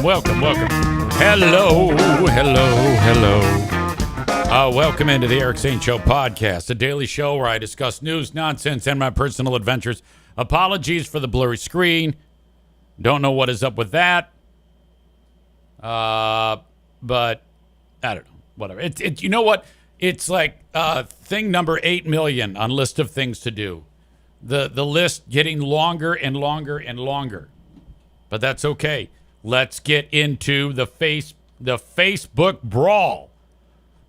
welcome. Hello. Welcome into the Eric St. Show podcast, a daily show where I discuss news, nonsense, and my personal adventures. Apologies for the blurry screen. Don't know what is up with that. But I don't know. Whatever. You know what? It's like thing number 8 million on list of things to do. The list getting longer and longer and longer. But that's okay. Let's get into the Facebook Brawl.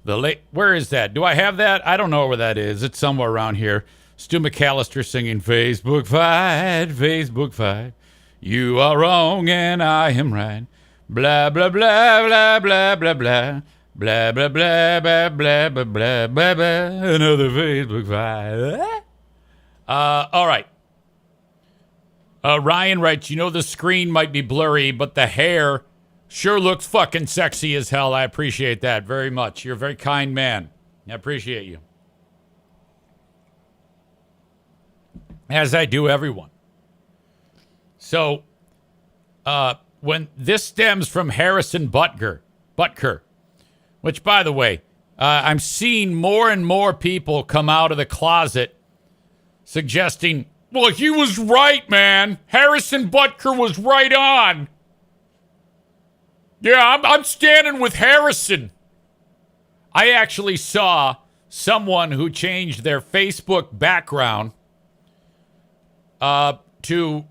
Where is that? Do I have that? I don't know where that is. It's somewhere around here. Stu McAllister singing Facebook fight. You are wrong and I am right. Blah, blah, blah, blah, blah, blah, blah. Blah, blah, blah, blah, blah, blah, blah, blah, blah. Another Facebook fight. All right. Ryan writes, the screen might be blurry, but the hair sure looks fucking sexy as hell. I appreciate that very much. You're a very kind man. I appreciate you. As I do everyone. So, when this stems from Harrison Butker, which, by the way, I'm seeing more and more people come out of the closet suggesting, well, he was right, man. Harrison Butker was right on. Yeah, I'm standing with Harrison. I actually saw someone who changed their Facebook background to,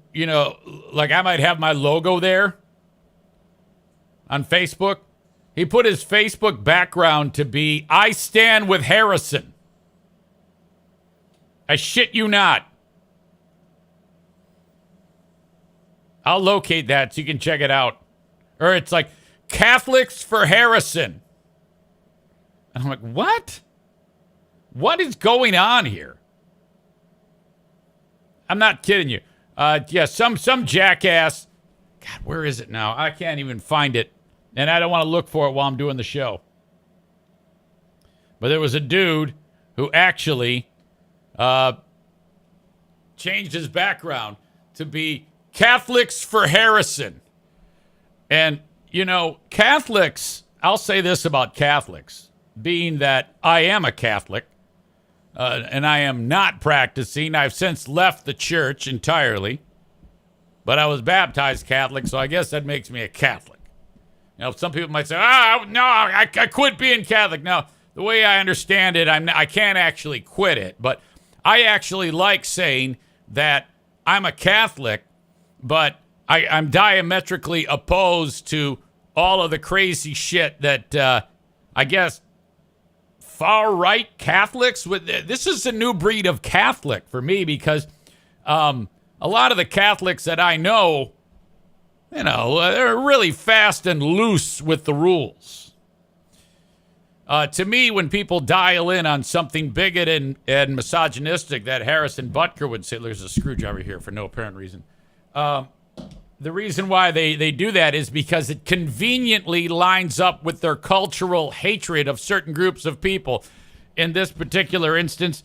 like I might have my logo there on Facebook. He put his Facebook background to be, I stand with Harrison. I shit you not. I'll locate that so you can check it out. Or it's like, Catholics for Harrison. And I'm like, what? What is going on here? I'm not kidding you. Some jackass. God, where is it now? I can't even find it. And I don't want to look for it while I'm doing the show. But there was a dude who actually changed his background to be Catholics for Harrison. And, Catholics, I'll say this about Catholics, being that I am a Catholic and I am not practicing. I've since left the church entirely, but I was baptized Catholic, so I guess that makes me a Catholic. Some people might say, no, I quit being Catholic. Now, the way I understand it, I can't actually quit it, but I actually like saying that I'm a Catholic, but I'm diametrically opposed to all of the crazy shit that I guess far-right Catholics, this is a new breed of Catholic for me because a lot of the Catholics that I know, they're really fast and loose with the rules. To me, when people dial in on something bigoted and misogynistic that Harrison Butker would say, there's a screwdriver here for no apparent reason. The reason why they do that is because it conveniently lines up with their cultural hatred of certain groups of people. In this particular instance,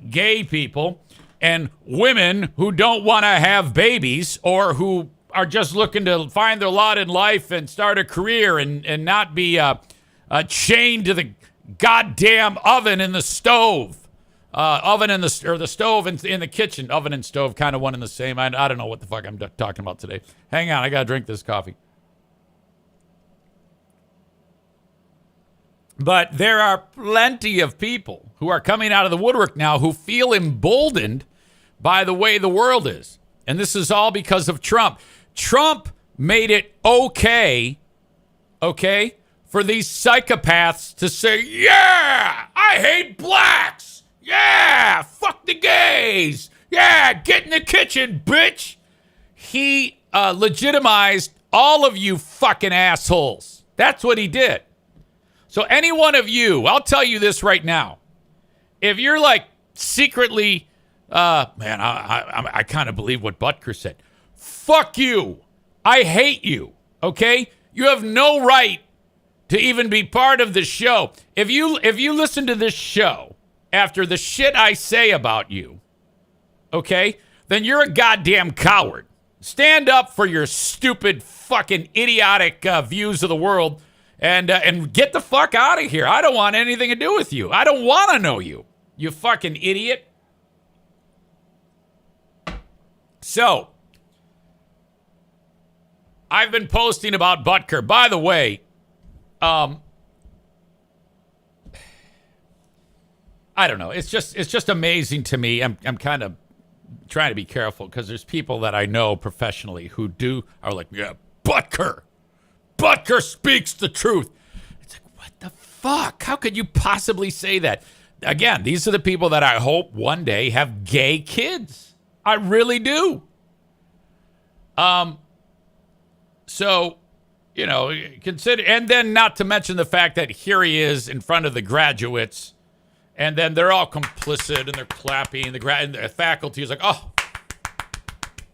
gay people and women who don't want to have babies or who are just looking to find their lot in life and start a career and not be chained to the goddamn oven in the stove. The stove in the kitchen. Oven and stove, kind of one and the same. I don't know what the fuck I'm talking about today. Hang on, I gotta drink this coffee. But there are plenty of people who are coming out of the woodwork now who feel emboldened by the way the world is. And this is all because of Trump. Trump made it okay, for these psychopaths to say, yeah, I hate blacks. Yeah, fuck the gays. Yeah, get in the kitchen, bitch. He legitimized all of you fucking assholes. That's what he did. So any one of you, I'll tell you this right now. If you're like secretly, I kind of believe what Butker said. Fuck you. I hate you. Okay? You have no right to even be part of the show. If you listen to this show after the shit I say about you, okay, then you're a goddamn coward. Stand up for your stupid fucking idiotic views of the world and get the fuck out of here. I don't want anything to do with you. I don't want to know you, you fucking idiot. So, I've been posting about Butker. By the way, I don't know. It's just amazing to me. I'm kind of trying to be careful because there's people that I know professionally who are like, yeah, Butker speaks the truth. It's like, what the fuck? How could you possibly say that? Again, these are the people that I hope one day have gay kids. I really do. So, you know, consider, and then not to mention the fact that here he is in front of the graduates, and then they're all complicit and they're clapping. And the faculty is like, oh,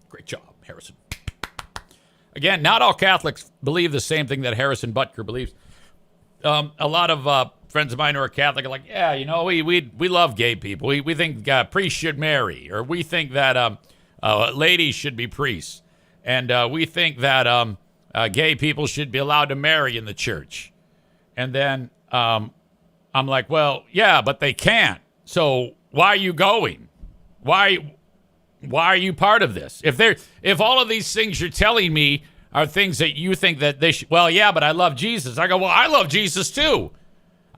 great job, Harrison. Again, not all Catholics believe the same thing that Harrison Butker believes. A lot of friends of mine who are Catholic are like, yeah, you know, we love gay people. We think priests should marry, or we think that ladies should be priests, and we think that gay people should be allowed to marry in the church. And then I'm like, well, yeah, but they can't. So why are you going? Why are you part of this? If all of these things you're telling me are things that you think that they should, well, yeah, but I love Jesus. I go, well, I love Jesus too.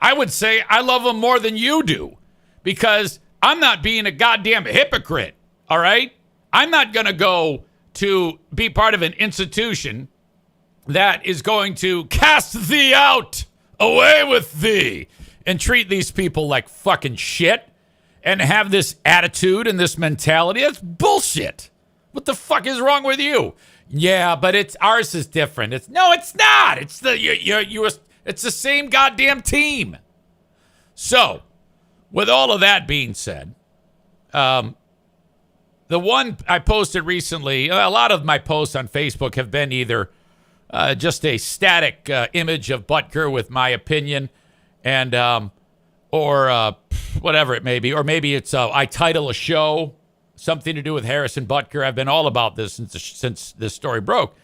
I would say I love him more than you do, because I'm not being a goddamn hypocrite, all right? I'm not going to go to be part of an institution that is going to cast thee out, away with thee, and treat these people like fucking shit and have this attitude and this mentality. That's bullshit. What the fuck is wrong with you? Yeah, but ours is different. It's not. It's it's the same goddamn team. So, with all of that being said, the one I posted recently, a lot of my posts on Facebook have been either just a static image of Butker with my opinion, and or whatever it may be, or maybe it's I title a show something to do with Harrison Butker. I've been all about this since this story broke,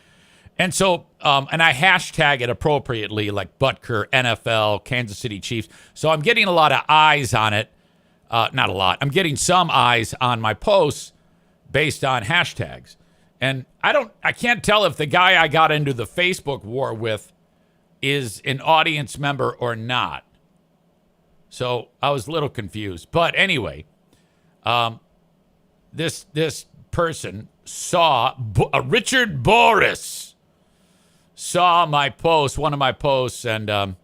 and so and I hashtag it appropriately, like Butker NFL Kansas City Chiefs. So I'm getting a lot of eyes on it. Not a lot. I'm getting some eyes on my posts based on hashtags. And I can't tell if the guy I got into the Facebook war with is an audience member or not. So I was a little confused. But anyway, this person saw, Richard Boris saw my post, one of my posts, and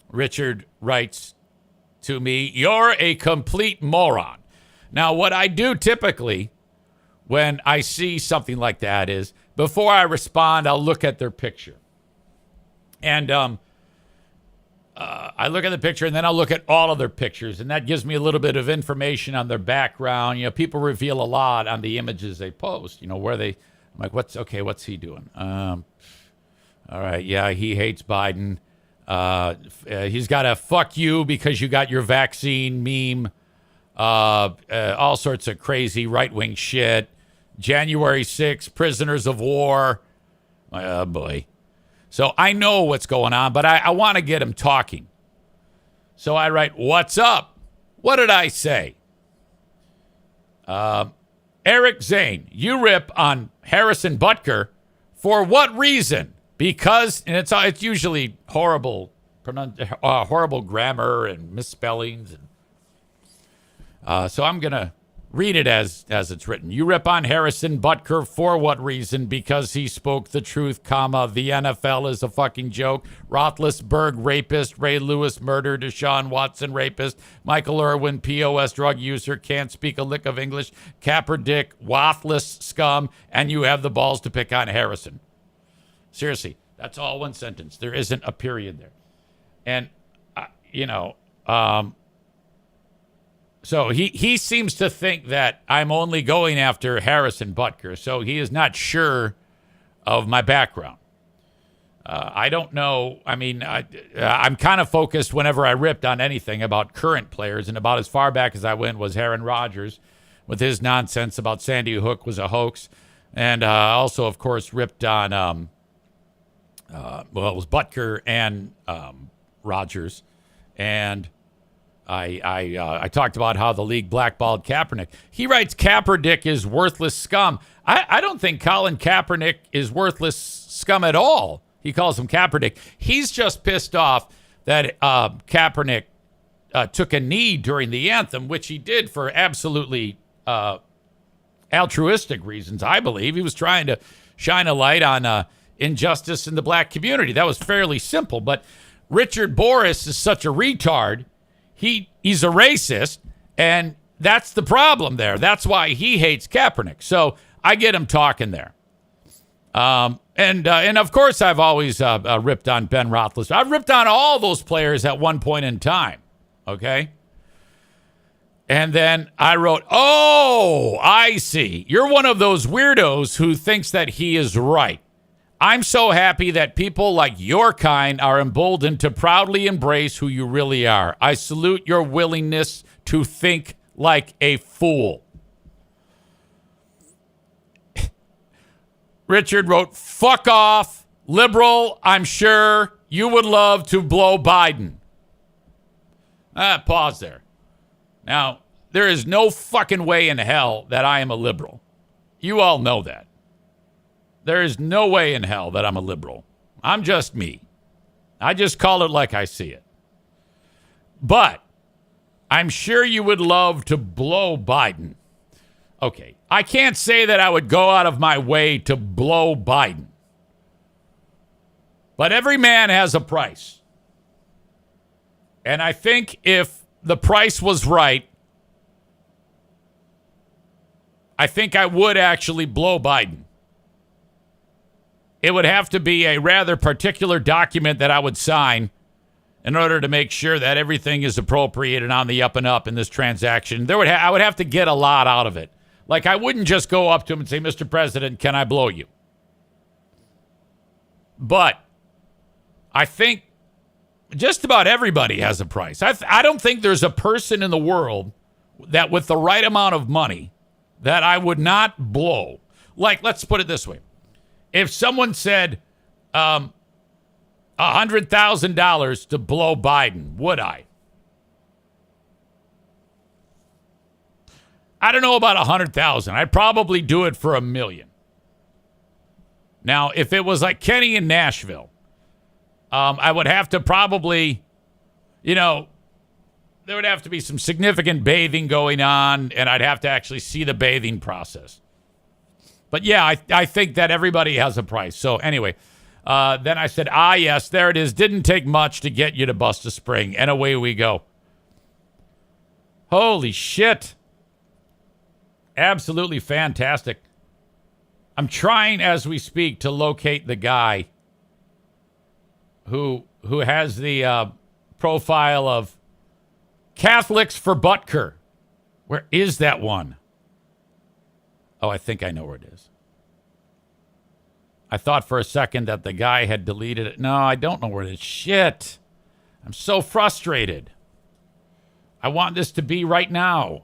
Richard writes to me, "You're a complete moron." Now, what I do typically when I see something like that is, before I respond, I'll look at their picture. And I look at the picture, and then I'll look at all of their pictures, and that gives me a little bit of information on their background. You know, people reveal a lot on the images they post, you know, I'm like, what's he doing? All right, yeah, he hates Biden. He's got a fuck you because you got your vaccine meme. All sorts of crazy right-wing shit. January 6th, prisoners of war. Oh, boy. So I know what's going on, but I want to get him talking. So I write, "What's up? What did I say?" Eric Zane, you rip on Harrison Butker. For what reason? Because, and it's usually horrible grammar and misspellings. And so I'm going to read it as it's written. "You rip on Harrison Butker for what reason? Because he spoke the truth, comma, the NFL is a fucking joke. Roethlisberger, rapist. Ray Lewis, murder. Deshaun Watson, rapist. Michael Irwin, POS drug user, can't speak a lick of English. Kaepernick, worthless scum. And you have the balls to pick on Harrison." Seriously, that's all one sentence. There isn't a period there. And, so he seems to think that I'm only going after Harrison Butker, so he is not sure of my background. I don't know. I mean, I'm kind of focused whenever I ripped on anything about current players, and about as far back as I went was Aaron Rodgers with his nonsense about Sandy Hook was a hoax. And also, of course, ripped on Well, it was Butker and Rogers, and I talked about how the league blackballed Kaepernick. He writes Kaepernick is worthless scum. I don't think Colin Kaepernick is worthless scum at all. He calls him Kaepernick. He's just pissed off that Kaepernick took a knee during the anthem, which he did for absolutely altruistic reasons, I believe. He was trying to shine a light on injustice in the black community. That was fairly simple. But Richard Boris is such a retard. He's a racist, and that's the problem there. That's why he hates Kaepernick. So I get him talking there. And of course, I've always ripped on Ben Roethlisberger. I've ripped on all those players at one point in time. Okay? And then I wrote, oh, I see. You're one of those weirdos who thinks that he is right. I'm so happy that people like your kind are emboldened to proudly embrace who you really are. I salute your willingness to think like a fool. Richard wrote, fuck off, liberal, I'm sure you would love to blow Biden. Pause there. Now, there is no fucking way in hell that I am a liberal. You all know that. There is no way in hell that I'm a liberal. I'm just me. I just call it like I see it. But I'm sure you would love to blow Biden. Okay, I can't say that I would go out of my way to blow Biden. But every man has a price. And I think if the price was right, I think I would actually blow Biden. It would have to be a rather particular document that I would sign in order to make sure that everything is appropriate and on the up and up in this transaction. I would have to get a lot out of it. Like, I wouldn't just go up to him and say, Mr. President, can I blow you? But I think just about everybody has a price. I don't think there's a person in the world that with the right amount of money that I would not blow. Like, let's put it this way. If someone said $100,000 to blow Biden, would I? I don't know about 100,000. I'd probably do it for $1 million. Now, if it was like Kenny in Nashville, I would have to probably, there would have to be some significant bathing going on, and I'd have to actually see the bathing process. But yeah, I think that everybody has a price. So anyway, then I said, yes, there it is. Didn't take much to get you to bust a spring. And away we go. Holy shit. Absolutely fantastic. I'm trying as we speak to locate the guy who has the profile of Catholics for Butker. Where is that one? Oh, I think I know where it is. I thought for a second that the guy had deleted it. No, I don't know where it is. Shit. I'm so frustrated. I want this to be right now.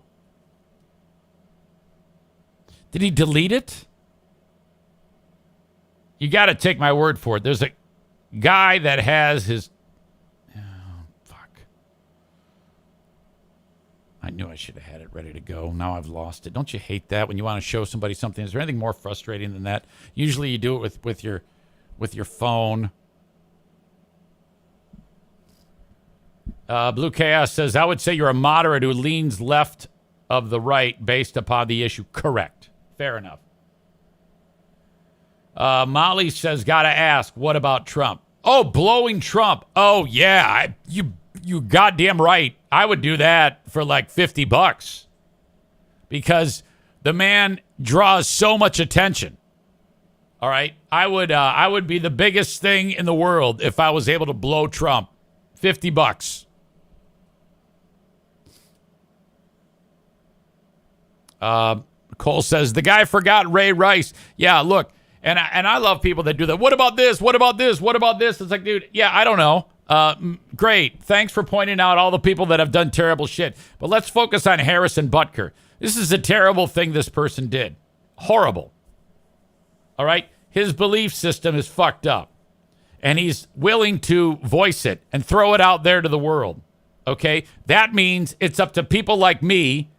Did he delete it? You got to take my word for it. There's a guy that has his... I knew I should have had it ready to go. Now I've lost it. Don't you hate that when you want to show somebody something? Is there anything more frustrating than that? Usually you do it with your phone. Blue Chaos says, I would say you're a moderate who leans left of the right based upon the issue. Correct. Fair enough. Molly says, gotta ask, what about Trump? Oh, blowing Trump. Oh, yeah. You goddamn right. I would do that for like $50 because the man draws so much attention. All right. I would be the biggest thing in the world if I was able to blow Trump. $50. Cole says the guy forgot Ray Rice. Yeah, look, and I love people that do that. What about this? What about this? What about this? It's like, dude, yeah, I don't know. Great. Thanks for pointing out all the people that have done terrible shit. But let's focus on Harrison Butker. This is a terrible thing this person did. Horrible. All right? His belief system is fucked up. and he's willing to voice it and throw it out there to the world. Okay? That means it's up to people like me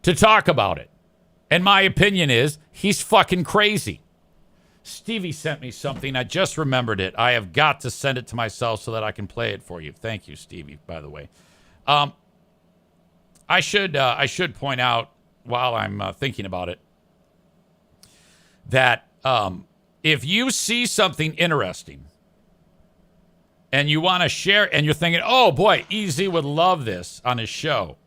to talk about it. And my opinion is he's fucking crazy. Stevie sent me something. I just remembered it. I have got to send it to myself so that I can play it for you. Thank you, Stevie, by the way. I should point out while I'm thinking about it that if you see something interesting and you want to share and you're thinking, oh boy, Easy would love this on his show,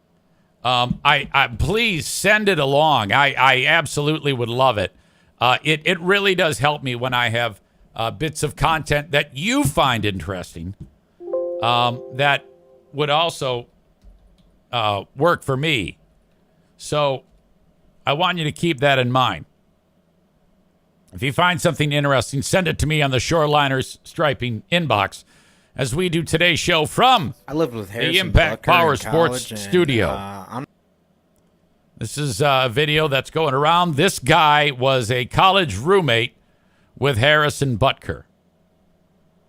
I please send it along. I absolutely would love it. It really does help me when I have bits of content that you find interesting that would also work for me. So I want you to keep that in mind. If you find something interesting, send it to me on the Shoreliners Striping inbox as we do today's show from the Impact Power Sports Studio. This is a video that's going around. This guy was a college roommate with Harrison Butker.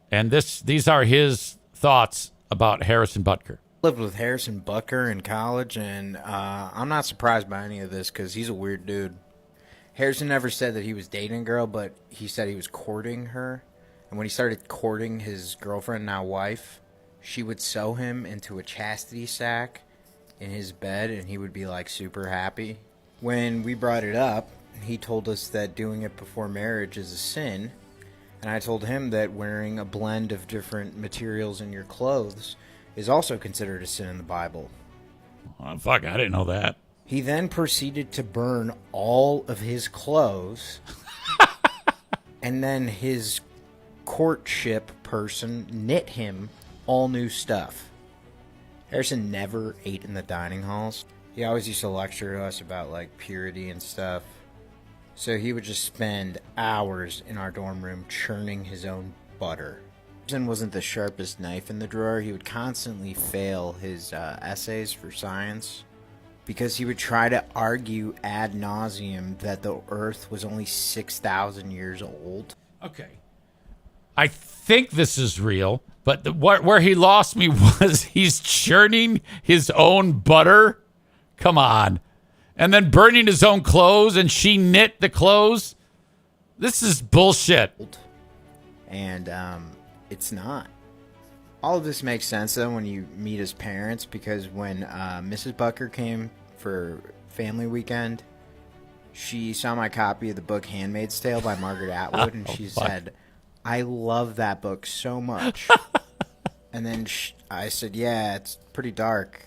And these are his thoughts about Harrison Butker. Lived with Harrison Butker in college, and I'm not surprised by any of this because he's a weird dude. Harrison never said that he was dating a girl, but he said he was courting her. And when he started courting his girlfriend, now wife, she would sew him into a chastity sack in his bed, and he would be like super happy. When we brought it up, he told us that doing it before marriage is a sin. And I told him that wearing a blend of different materials in your clothes is also considered a sin in the Bible. Oh, fuck, I didn't know that. He then proceeded to burn all of his clothes. And then his courtship person knit him all new stuff. Harrison never ate in the dining halls. He always used to lecture us about like purity and stuff. So he would just spend hours in our dorm room churning his own butter. Harrison wasn't the sharpest knife in the drawer. He would constantly fail his essays for science because he would try to argue ad nauseum that the Earth was only 6,000 years old. Okay. I think this is real, but where he lost me was he's churning his own butter. Come on. And then burning his own clothes, and she knit the clothes. This is bullshit. And it's not. All of this makes sense, though, when you meet his parents, because when Mrs. Butker came for family weekend, she saw my copy of the book Handmaid's Tale by Margaret Atwood, and she said, I love that book so much. And then I said, yeah, it's pretty dark.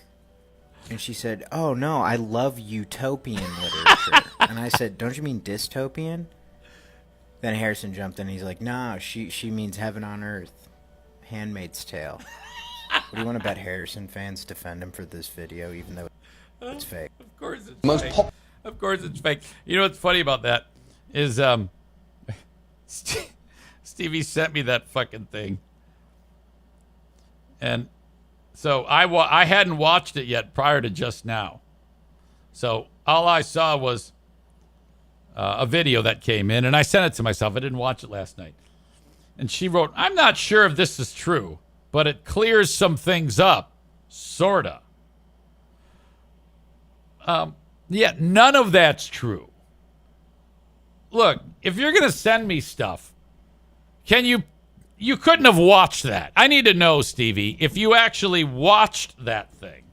And she said, oh, no, I love utopian literature. And I said, don't you mean dystopian? Then Harrison jumped in, and he's like, no, she means heaven on earth. Handmaid's Tale. What do you want to bet Harrison fans defend him for this video, even though it's fake? Of course it's fake. Of course it's fake. You know what's funny about that is Stevie sent me that fucking thing. And so I hadn't watched it yet prior to just now. So all I saw was a video that came in, and I sent it to myself. I didn't watch it last night. And she wrote, I'm not sure if this is true, but it clears some things up. Sorta. Yeah, none of that's true. Look, if you're going to send me stuff, you couldn't have watched that. I need to know, Stevie, if you actually watched that thing.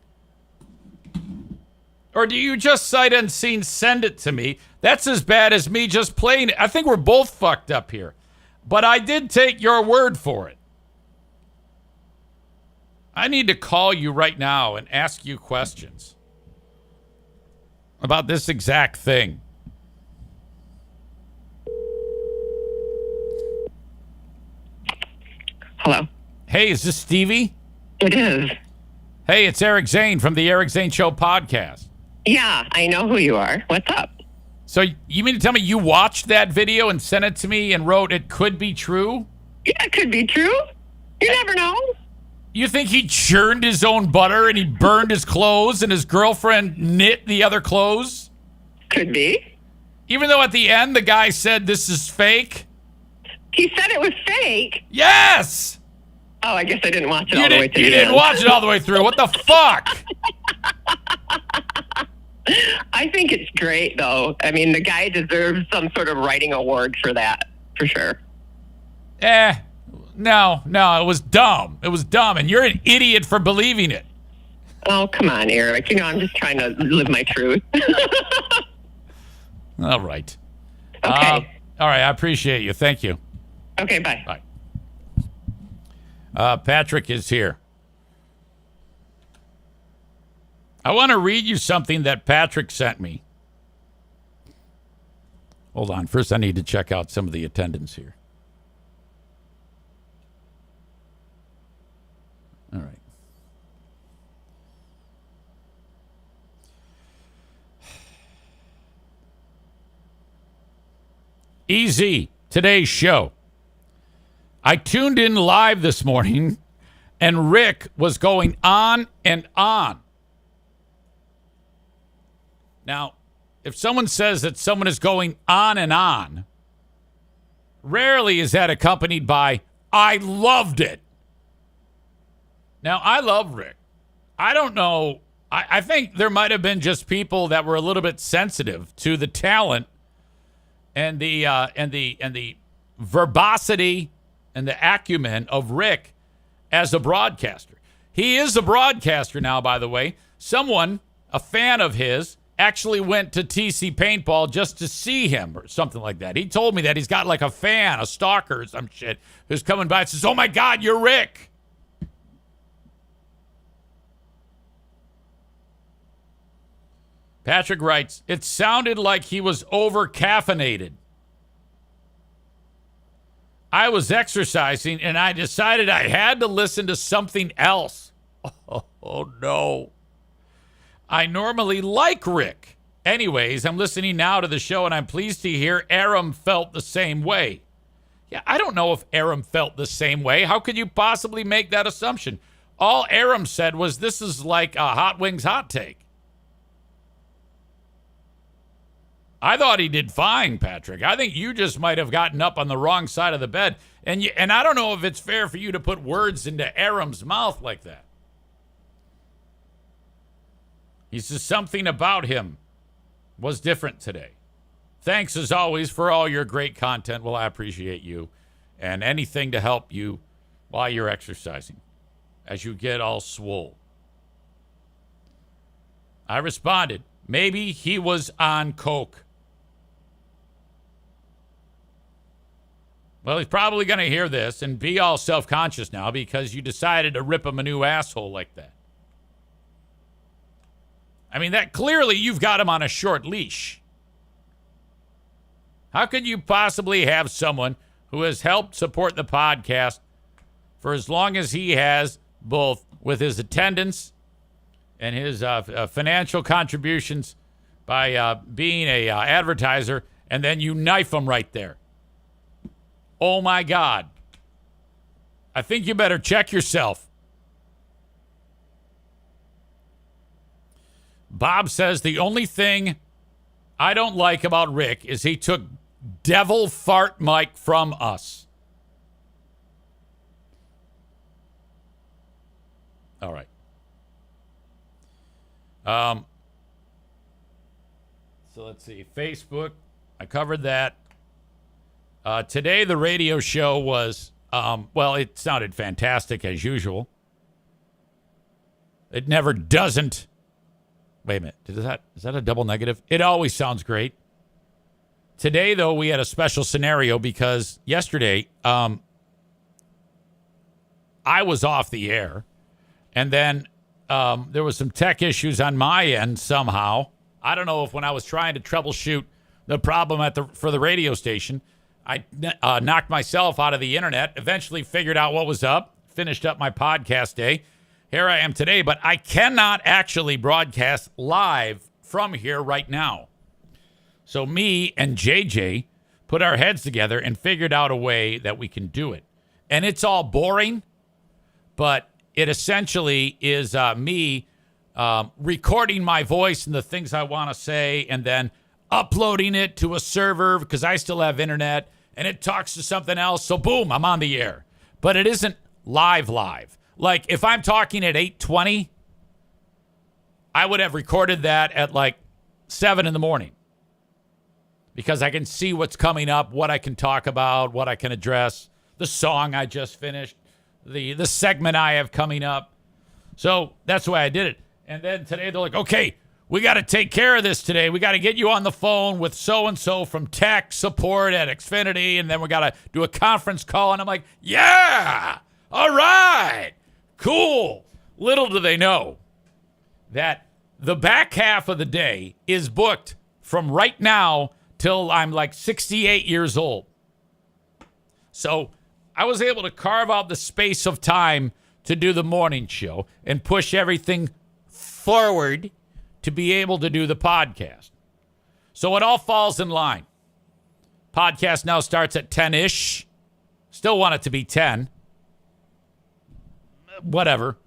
Or do you just sight unseen send it to me? That's as bad as me just playing it. I think we're both fucked up here. But I did take your word for it. I need to call you right now and ask you questions about this exact thing. Hello. Hey, is this Stevie? It is. Hey, it's Eric Zane from the Eric Zane Show podcast. Yeah, I know who you are. What's up? So you mean to tell me you watched that video and sent it to me and wrote it could be true? Yeah, it could be true. You never know. You think he churned his own butter and he burned his clothes and his girlfriend knit the other clothes? Could be. Even though at the end the guy said this is fake? He said it was fake. Yes. Oh, I guess I didn't watch it all the way to You the didn't end. watch it all the way through. What the fuck? I think it's great, though. I mean, the guy deserves some sort of writing award for that, for sure. No, it was dumb. It was dumb, and you're an idiot for believing it. Oh, come on, Eric. You know, I'm just trying to live my truth. All right. Okay. All right, I appreciate you. Thank you. Okay, bye. Bye. Patrick is here. I want to read you something that Patrick sent me. Hold on. First, I need to check out some of the attendance here. All right. Easy. Today's show. I tuned in live this morning, and Rick was going on and on. Now, if someone says that someone is going on and on, rarely is that accompanied by, I loved it. Now, I love Rick. I don't know. I think there might have been just people that were a little bit sensitive to the talent and the verbosity and the acumen of Rick as a broadcaster. He is a broadcaster now, by the way. Someone, a fan of his, actually went to TC Paintball just to see him or something like that. He told me that he's got like a fan, a stalker or some shit, who's coming by and says, oh my God, you're Rick. Patrick writes, it sounded like he was over-caffeinated. I was exercising, and I decided I had to listen to something else. Oh, no. I normally like Rick. Anyways, I'm listening now to the show, and I'm pleased to hear Aram felt the same way. Yeah, I don't know if Aram felt the same way. How could you possibly make that assumption? All Aram said was, this is like a Hot Wings hot take. I thought he did fine, Patrick. I think you just might have gotten up on the wrong side of the bed. And I don't know if it's fair for you to put words into Aram's mouth like that. He says something about him was different today. Thanks, as always, for all your great content. Well, I appreciate you. And anything to help you while you're exercising as you get all swole. I responded, maybe he was on coke. Well, he's probably going to hear this and be all self-conscious now because you decided to rip him a new asshole like that. I mean, that clearly you've got him on a short leash. How could you possibly have someone who has helped support the podcast for as long as he has, both with his attendance and his financial contributions by being a advertiser, and then you knife him right there? Oh, my God. I think you better check yourself. Bob says the only thing I don't like about Rick is he took Devil Fart Mike from us. All right. So let's see. Facebook. I covered that. Today, the radio show was, well, it sounded fantastic as usual. It never doesn't. Wait a minute. Is that a double negative? It always sounds great. Today, though, we had a special scenario because yesterday, I was off the air. And then there was some tech issues on my end somehow. I don't know if when I was trying to troubleshoot the problem for the radio station, I knocked myself out of the internet, eventually figured out what was up, finished up my podcast day. Here I am today, but I cannot actually broadcast live from here right now. So me and JJ put our heads together and figured out a way that we can do it. And it's all boring, but it essentially is me recording my voice and the things I want to say and then uploading it to a server because I still have internet and it talks to something else. So boom, I'm on the air. But it isn't live. Like if I'm talking at 8:20, I would have recorded that at like 7 in the morning because I can see what's coming up, what I can talk about, what I can address, the song I just finished, the segment I have coming up. So that's the way I did it. And then today they're like, okay, we got to take care of this today. We got to get you on the phone with so-and-so from tech support at Xfinity, and then we got to do a conference call. And I'm like, yeah, all right, cool. Little do they know that the back half of the day is booked from right now till I'm like 68 years old. So I was able to carve out the space of time to do the morning show and push everything forward to be able to do the podcast. So it all falls in line. Podcast now starts at 10-ish. Still want it to be 10. Whatever.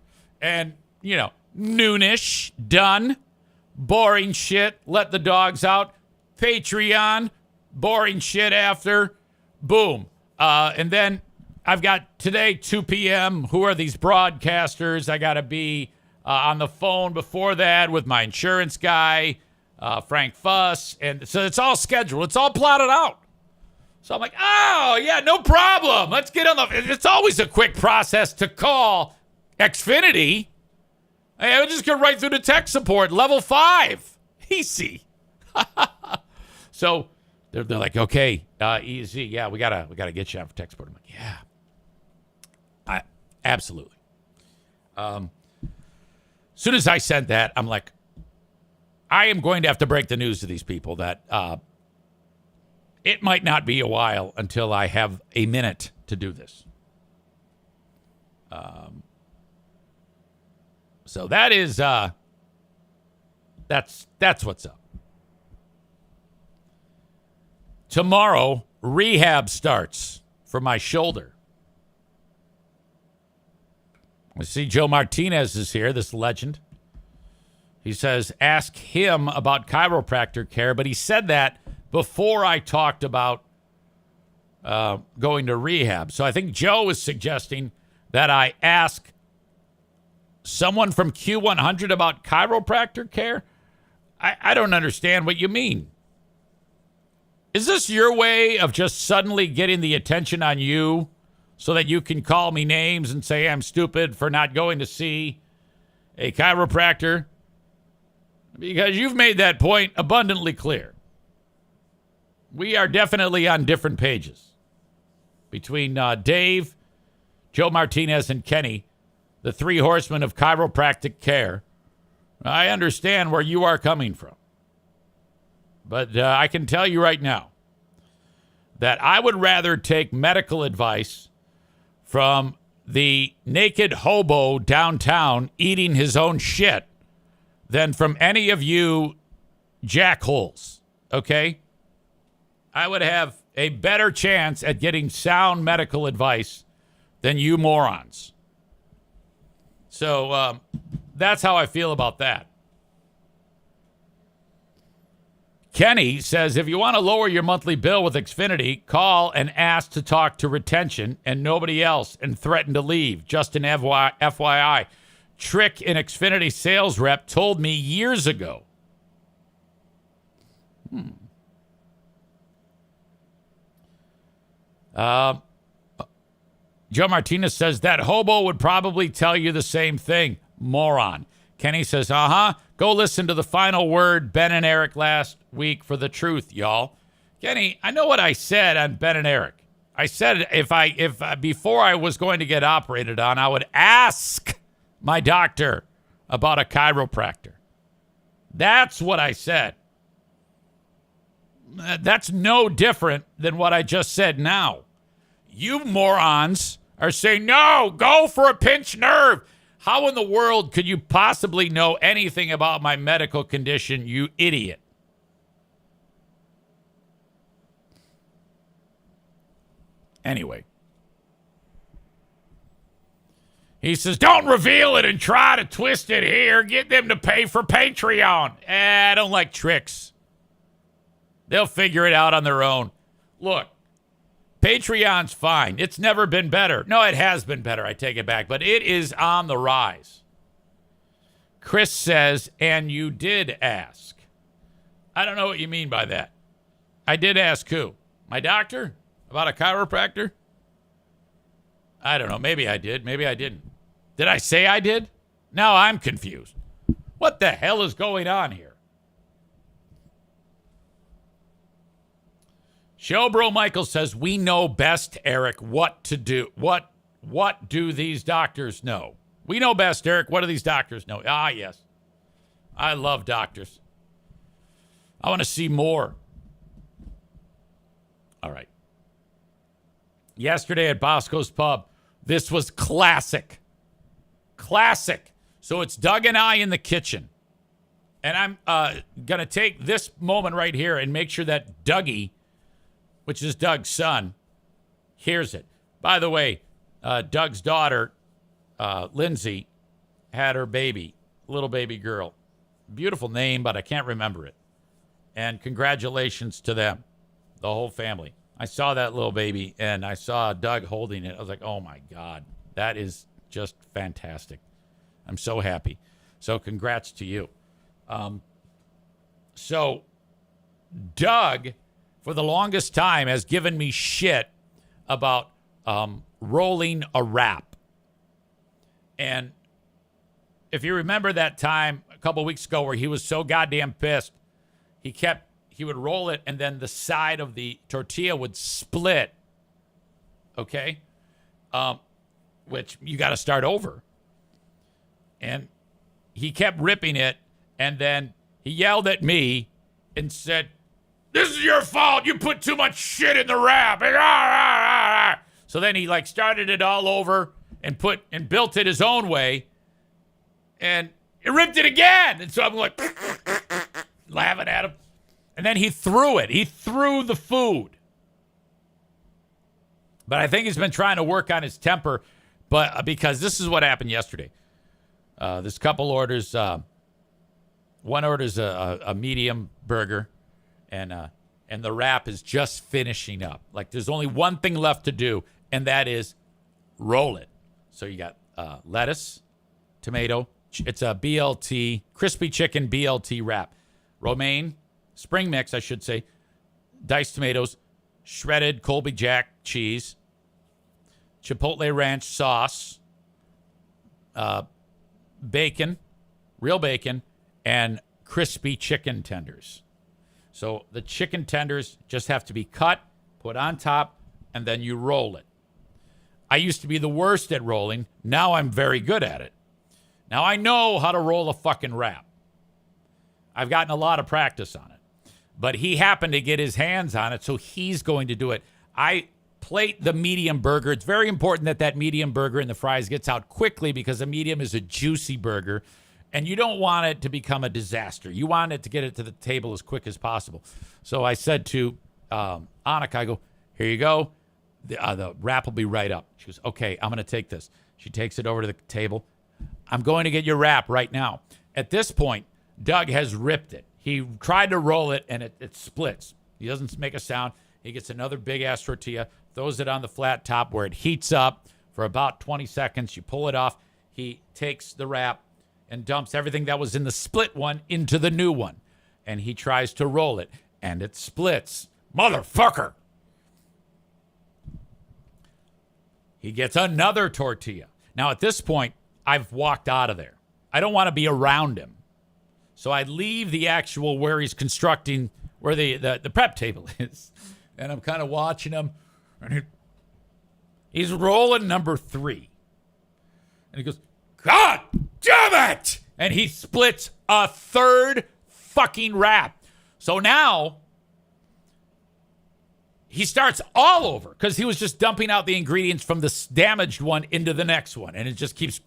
And, noonish, done. Boring shit, let the dogs out. Patreon, boring shit after. Boom. And then I've got today, 2 p.m. Who are these broadcasters? I got to be on the phone before that with my insurance guy, Frank Fuss. And so it's all scheduled. It's all plotted out. So I'm like, oh, yeah, no problem. Let's get on the... It's always a quick process to call Xfinity. Hey, I'll just go right through the tech support, level 5. Easy. So they're like, okay, easy. Yeah, we gotta get you out for tech support. I'm like, yeah, absolutely. As soon as I said that, I'm like, I am going to have to break the news to these people that it might not be a while until I have a minute to do this. So that is that's what's up. Tomorrow, rehab starts for my shoulder. I see Joe Martinez is here, this legend. He says, ask him about chiropractor care, but he said that before I talked about going to rehab. So I think Joe is suggesting that I ask someone from Q100 about chiropractor care. I don't understand what you mean. Is this your way of just suddenly getting the attention on you so that you can call me names and say I'm stupid for not going to see a chiropractor? Because you've made that point abundantly clear. We are definitely on different pages. Between Dave, Joe Martinez, and Kenny, the 3 horsemen of chiropractic care, I understand where you are coming from. But I can tell you right now that I would rather take medical advice from the naked hobo downtown eating his own shit than from any of you jackholes, okay? I would have a better chance at getting sound medical advice than you morons. So that's how I feel about that. Kenny says, if you want to lower your monthly bill with Xfinity, call and ask to talk to retention and nobody else and threaten to leave. Just an FYI. Trick, an Xfinity sales rep, told me years ago. Joe Martinez says, that hobo would probably tell you the same thing. Moron. Kenny says, go listen to the final word Ben and Eric last week for the truth, y'all. Kenny, I know what I said on Ben and Eric. I said if before I was going to get operated on, I would ask my doctor about a chiropractor. That's what I said. That's no different than what I just said now. You morons are saying, no, go for a pinched nerve. How in the world could you possibly know anything about my medical condition, you idiot? Anyway. He says, don't reveal it and try to twist it here. Get them to pay for Patreon. I don't like tricks. They'll figure it out on their own. Look, Patreon's fine. It's never been better. No, it has been better. I take it back. But it is on the rise. Chris says, and you did ask. I don't know what you mean by that. I did ask who? My doctor? About a chiropractor? I don't know. Maybe I did. Maybe I didn't. Did I say I did? Now I'm confused. What the hell is going on here? Showbro Michael says, we know best, Eric, what to do. What do these doctors know? We know best, Eric. What do these doctors know? Ah, yes. I love doctors. I want to see more. All right. Yesterday at Bosco's Pub, this was classic. Classic. So it's Doug and I in the kitchen. And I'm going to take this moment right here and make sure that Dougie, which is Doug's son, hears it. By the way, Doug's daughter, Lindsay, had her baby, little baby girl. Beautiful name, but I can't remember it. And congratulations to them, the whole family. I saw that little baby, and I saw Doug holding it. I was like, oh, my God. That is just fantastic. I'm so happy. So congrats to you. So Doug, for the longest time, has given me shit about rolling a wrap. And if you remember that time a couple weeks ago where he was so goddamn pissed, he would roll it and then the side of the tortilla would split. Okay? Which you got to start over. And he kept ripping it, and then he yelled at me and said, this is your fault. You put too much shit in the wrap. So then he started it all over and built it his own way, and he ripped it again. And so I'm like laughing at him. And then he threw it. He threw the food. But I think he's been trying to work on his temper, but because this is what happened yesterday. This couple orders, one orders a medium burger, and the wrap is just finishing up. Like there's only one thing left to do, and that is roll it. So you got lettuce, tomato. It's a BLT, crispy chicken BLT wrap. Romaine, spring mix, I should say. Diced tomatoes, shredded Colby Jack cheese, Chipotle ranch sauce, bacon, real bacon, and crispy chicken tenders. So the chicken tenders just have to be cut, put on top, and then you roll it. I used to be the worst at rolling. Now I'm very good at it. Now I know how to roll a fucking wrap. I've gotten a lot of practice on it. But he happened to get his hands on it, so he's going to do it. I plate the medium burger. It's very important that that medium burger and the fries gets out quickly because a medium is a juicy burger, and you don't want it to become a disaster. You want it to get it to the table as quick as possible. So I said to Annika, I go, here you go. The wrap will be right up. She goes, okay, I'm going to take this. She takes it over to the table. I'm going to get your wrap right now. At this point, Doug has ripped it. He tried to roll it, and it splits. He doesn't make a sound. He gets another big-ass tortilla, throws it on the flat top where it heats up for about 20 seconds. You pull it off. He takes the wrap and dumps everything that was in the split one into the new one. And he tries to roll it, and it splits. Motherfucker! He gets another tortilla. Now, at this point, I've walked out of there. I don't want to be around him. So I leave the actual where he's constructing, where the prep table is. And I'm kind of watching him. And he's rolling number 3. And he goes, God damn it! And he splits a third fucking wrap. So now he starts all over because he was just dumping out the ingredients from this damaged one into the next one. And it just keeps...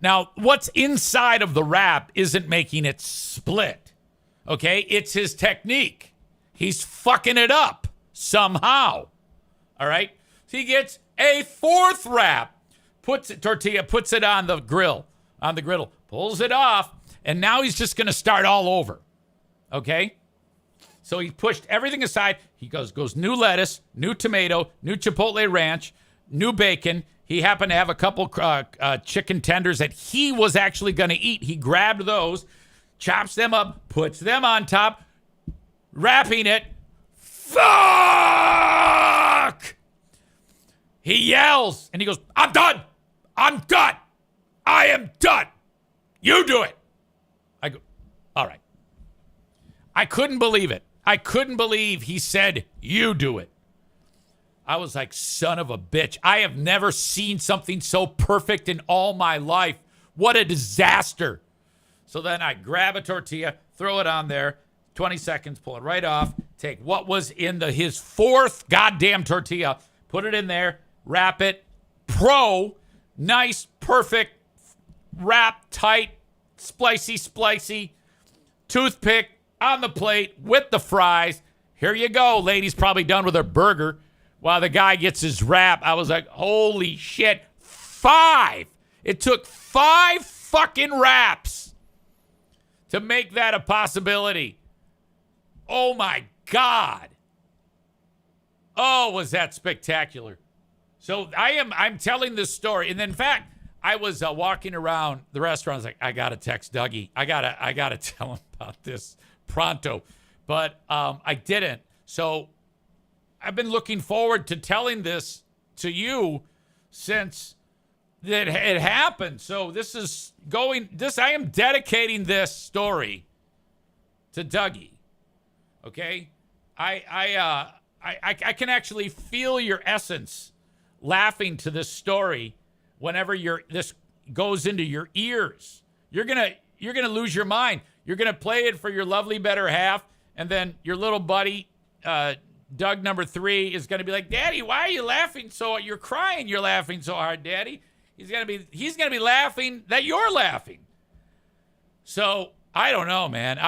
Now, what's inside of the wrap isn't making it split, okay? It's his technique. He's fucking it up somehow, all right? So he gets a 4th wrap, puts it on the griddle, pulls it off, and now he's just going to start all over, okay? So he pushed everything aside. He goes new lettuce, new tomato, new chipotle ranch, new bacon. He happened to have a couple chicken tenders that he was actually going to eat. He grabbed those, chops them up, puts them on top, wrapping it. Fuck! He yells and he goes, I'm done. I'm done. I am done. You do it. I go, all right. I couldn't believe it. I couldn't believe he said, you do it. I was like, son of a bitch. I have never seen something so perfect in all my life. What a disaster. So then I grab a tortilla, throw it on there, 20 seconds, pull it right off, take what was in his fourth goddamn tortilla, put it in there, wrap it, nice, perfect, wrap, tight, splicey, toothpick on the plate with the fries. Here you go. Lady's probably done with her burger while the guy gets his wrap. I was like, holy shit, 5. It took 5 fucking wraps to make that a possibility. Oh my God. Oh, was that spectacular. So I'm telling this story. And in fact, I was walking around the restaurant. I was like, I got to text Dougie. I got to tell him about this pronto. But I didn't. So I've been looking forward to telling this to you since it happened. So I am dedicating this story to Dougie. Okay? I can actually feel your essence laughing to this story whenever this goes into your ears. You're gonna lose your mind. You're gonna play it for your lovely better half, and then your little buddy, Doug number 3, is gonna be like, Daddy, why are you laughing so? You're crying. You're laughing so hard, Daddy. He's gonna be laughing that you're laughing. So I don't know, man.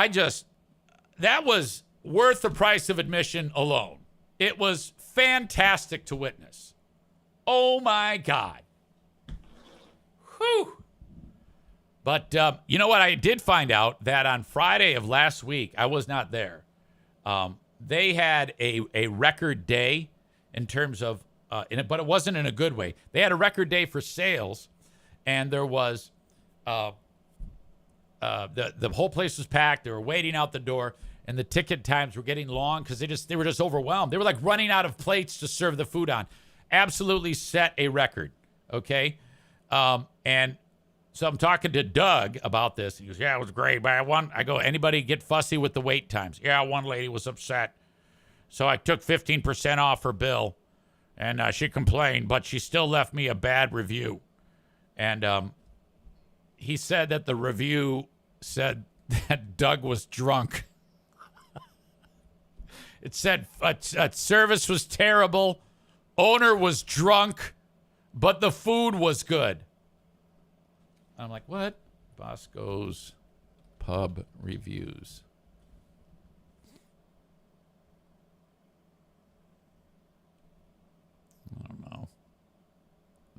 That was worth the price of admission alone. It was fantastic to witness. Oh my God. Whew. But you know what? I did find out that on Friday of last week, I was not there. They had a record day in terms of, but it wasn't in a good way. They had a record day for sales, and there was the whole place was packed. They were waiting out the door, and the ticket times were getting long because they were just overwhelmed. They were like running out of plates to serve the food on. Absolutely set a record. Okay, and so I'm talking to Doug about this. He goes, yeah, it was great. But I go, anybody get fussy with the wait times? Yeah, one lady was upset. So I took 15% off her bill, and she complained, but she still left me a bad review. And he said that the review said that Doug was drunk. It said service was terrible, owner was drunk, but the food was good. I'm like, what? Bosco's Pub Reviews. I don't know.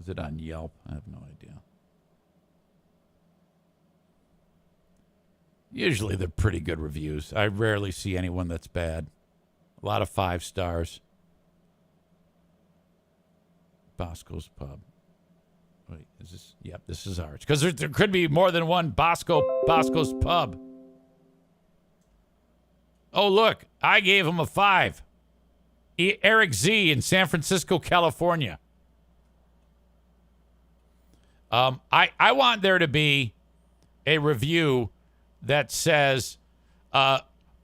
Is it on Yelp? I have no idea. Usually they're pretty good reviews. I rarely see anyone that's bad. A lot of 5 stars. Bosco's Pub. Wait, is this? Yep, this is ours. Because there could be more than one Bosco's Pub. Oh, look. I gave him a 5. Eric Z in San Francisco, California. I want there to be a review that says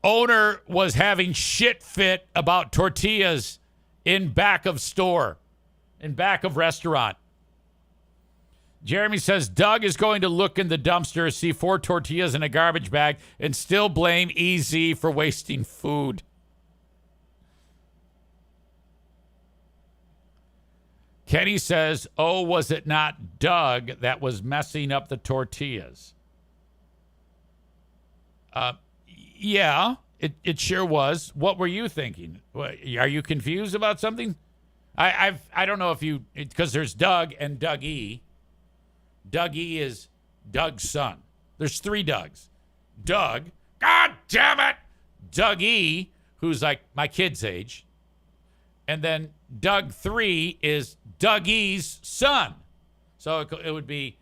owner was having shit fit about tortillas in back of store, in back of restaurant. Jeremy says Doug is going to look in the dumpster, see 4 tortillas in a garbage bag, and still blame EZ for wasting food. Kenny says, oh, was it not Doug that was messing up the tortillas? Yeah, it sure was. What were you thinking? Are you confused about something? I don't know if you, because there's Doug and Doug E. Doug E is Doug's son. There's 3 Dougs. Doug, God damn it, Doug E, who's like my kid's age. And then Doug 3 is Dougie's son. So it would be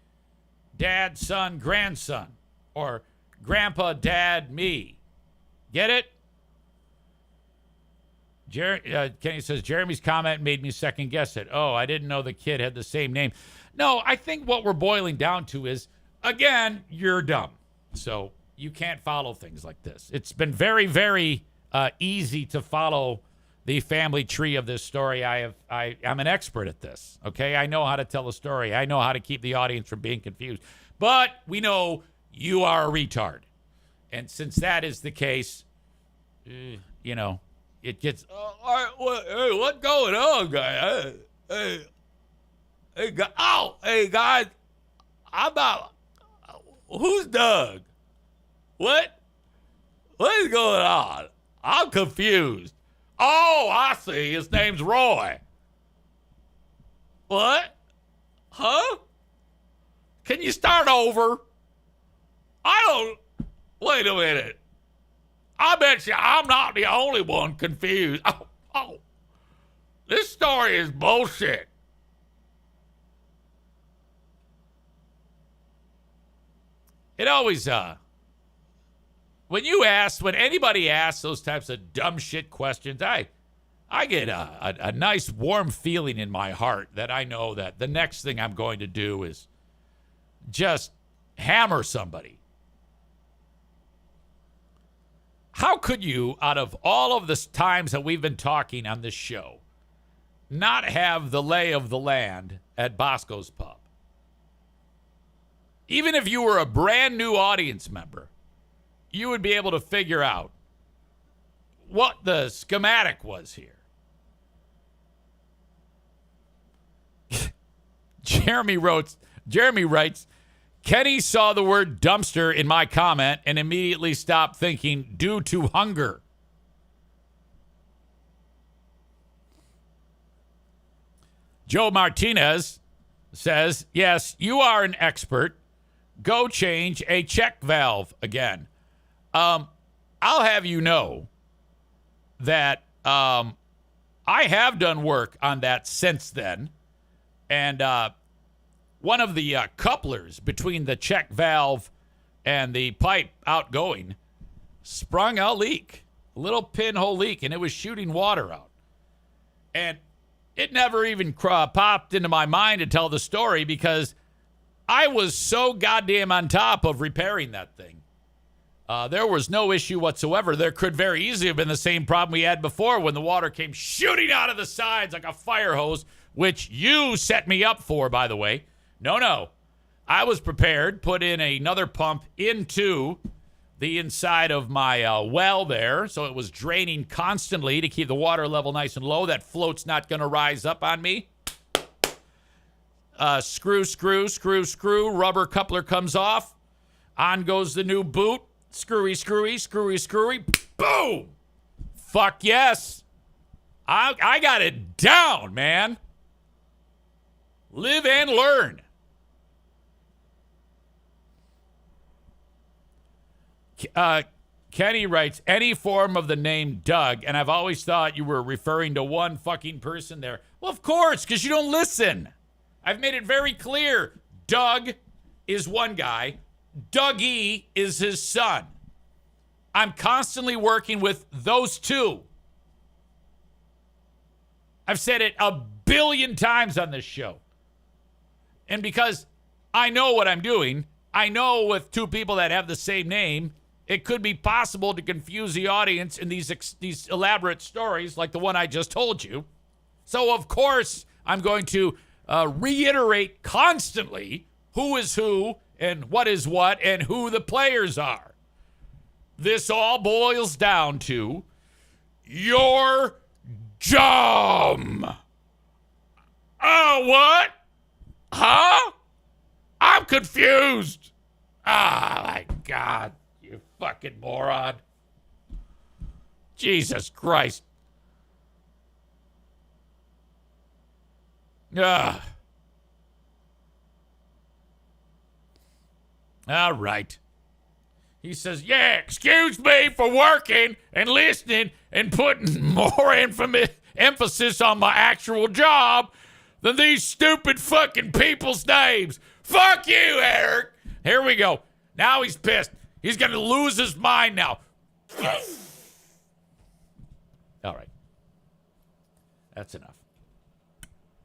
dad, son, grandson, or grandpa, dad, me. Get it? Kenny says, Jeremy's comment made me second guess it. Oh, I didn't know the kid had the same name. No, I think what we're boiling down to is, again, you're dumb. So you can't follow things like this. It's been very, very easy to follow the family tree of this story. I'm an expert at this. Okay, I know how to tell a story. I know how to keep the audience from being confused. But we know you are a retard, and since that is the case, you know, it gets. Hey, what's going on, guys? Hey, guys, I'm not. Who's Doug? What is going on? I'm confused. Oh, I see. His name's Roy. What? Huh? Can you start over? Wait a minute. I bet you I'm not the only one confused. Oh. This story is bullshit. It always, when anybody asks those types of dumb shit questions, I get a nice warm feeling in my heart that I know that the next thing I'm going to do is just hammer somebody. How could you, out of all of the times that we've been talking on this show, not have the lay of the land at Bosco's Pub? Even if you were a brand new audience member, you would be able to figure out what the schematic was here. Jeremy writes, Kenny saw the word dumpster in my comment and immediately stopped thinking due to hunger. Joe Martinez says, yes, you are an expert. Go change a check valve again. I'll have you know that I have done work on that since then. And one of the couplers between the check valve and the pipe outgoing sprung a leak, a little pinhole leak, and it was shooting water out. And it never even popped into my mind to tell the story because I was so goddamn on top of repairing that thing. There was no issue whatsoever. There could very easily have been the same problem we had before when the water came shooting out of the sides like a fire hose, which you set me up for, by the way. No. I was prepared, put in another pump into the inside of my well there, so it was draining constantly to keep the water level nice and low. That float's not going to rise up on me. Screw. Rubber coupler comes off. On goes the new boot. Screwy. Boom! Fuck yes. I got it down, man. Live and learn. Kenny writes, any form of the name Doug, and I've always thought you were referring to one fucking person there. Well, of course, because you don't listen. I've made it very clear. Doug is one guy. Dougie is his son. I'm constantly working with those two. I've said it 1 billion times on this show. And because I know what I'm doing, I know with two people that have the same name, it could be possible to confuse the audience in these elaborate stories like the one I just told you. So, of course, I'm going to reiterate constantly who is who and what is what and who the players are. This all boils down to you're dumb. Oh, what? Huh? I'm confused. Ah, my God, you fucking moron. Jesus Christ. Ah. All right. He says, yeah, excuse me for working and listening and putting more emphasis on my actual job than these stupid fucking people's names. Fuck you, Eric. Here we go. Now he's pissed. He's going to lose his mind now. All right. That's enough.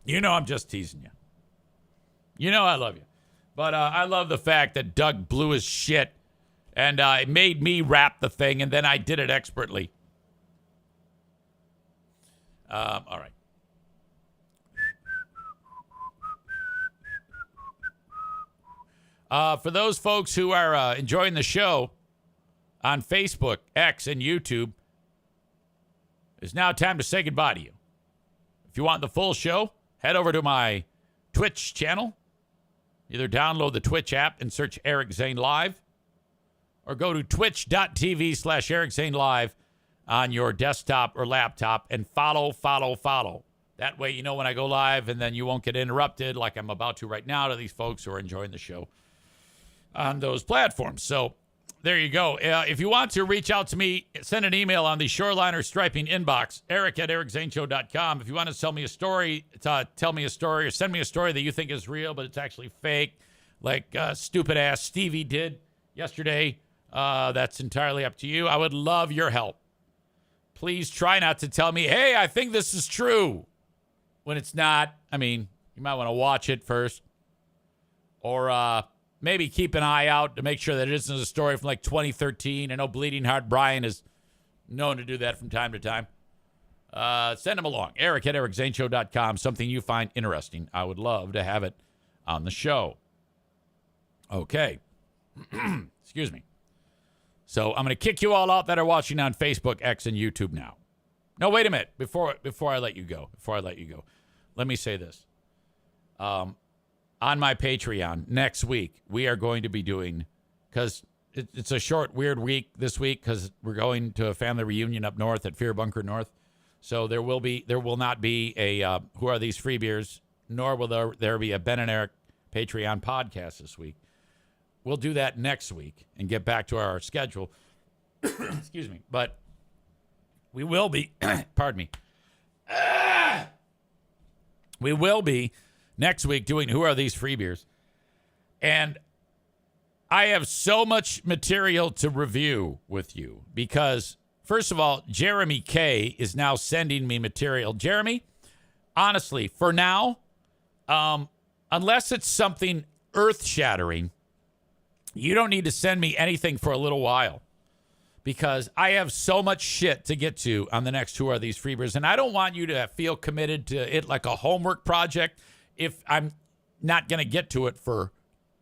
You know I'm just teasing you. You know I love you. But I love the fact that Doug blew his shit and it made me rap the thing, and then I did it expertly. All right. For those folks who are enjoying the show on Facebook, X, and YouTube, it's now time to say goodbye to you. If you want the full show, head over to my Twitch channel. Either download the Twitch app and search Eric Zane Live, or go to twitch.tv/Eric Zane Live on your desktop or laptop and follow. That way you know when I go live, and then you won't get interrupted like I'm about to right now to these folks who are enjoying the show on those platforms. So there you go. If you want to reach out to me, send an email on the Shoreliner Striping inbox, eric@ericzaneshow.com. If you want to tell me a story, tell me a story, or send me a story that you think is real, but it's actually fake, like stupid-ass Stevie did yesterday, that's entirely up to you. I would love your help. Please try not to tell me, hey, I think this is true, when it's not. I mean, you might want to watch it first. Or maybe keep an eye out to make sure that it isn't a story from like 2013. I know Bleeding Heart Brian is known to do that from time to time. Send them along. Eric@ericzaneshow.com. Something you find interesting. I would love to have it on the show. Okay. Excuse me. So I'm going to kick you all out that are watching on Facebook, X, and YouTube now. No, wait a minute. Before I let you go, let me say this. On my Patreon next week, we are going to be doing, because it's a short, weird week this week because we're going to a family reunion up north at Fear Bunker North. So there will not be a Who Are These Free Beers, nor will there be a Ben and Eric Patreon podcast this week. We'll do that next week and get back to our schedule. Excuse me. But we will be, pardon me. We will be next week doing Who Are These Free Beers. And I have so much material to review with you because, first of all, Jeremy K is now sending me material. Jeremy, honestly, for now, unless it's something earth-shattering, you don't need to send me anything for a little while because I have so much shit to get to on the next Who Are These Free Beers. And I don't want you to feel committed to it like a homework project if I'm not going to get to it for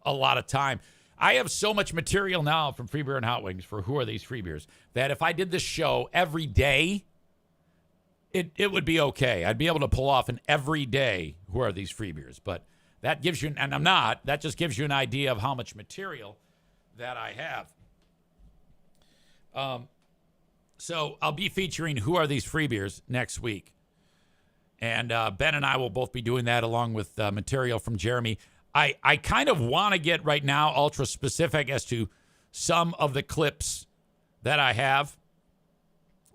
a lot of time. I have so much material now from Free Beer and Hot Wings for Who Are These Free Beers that if I did this show every day, it would be okay. I'd be able to pull off an everyday Who Are These Free Beers. But that gives you, and I'm not, that just gives you an idea of how much material that I have. So I'll be featuring Who Are These Free Beers next week. And Ben and I will both be doing that along with material from Jeremy. I kind of want to get right now ultra specific as to some of the clips that I have.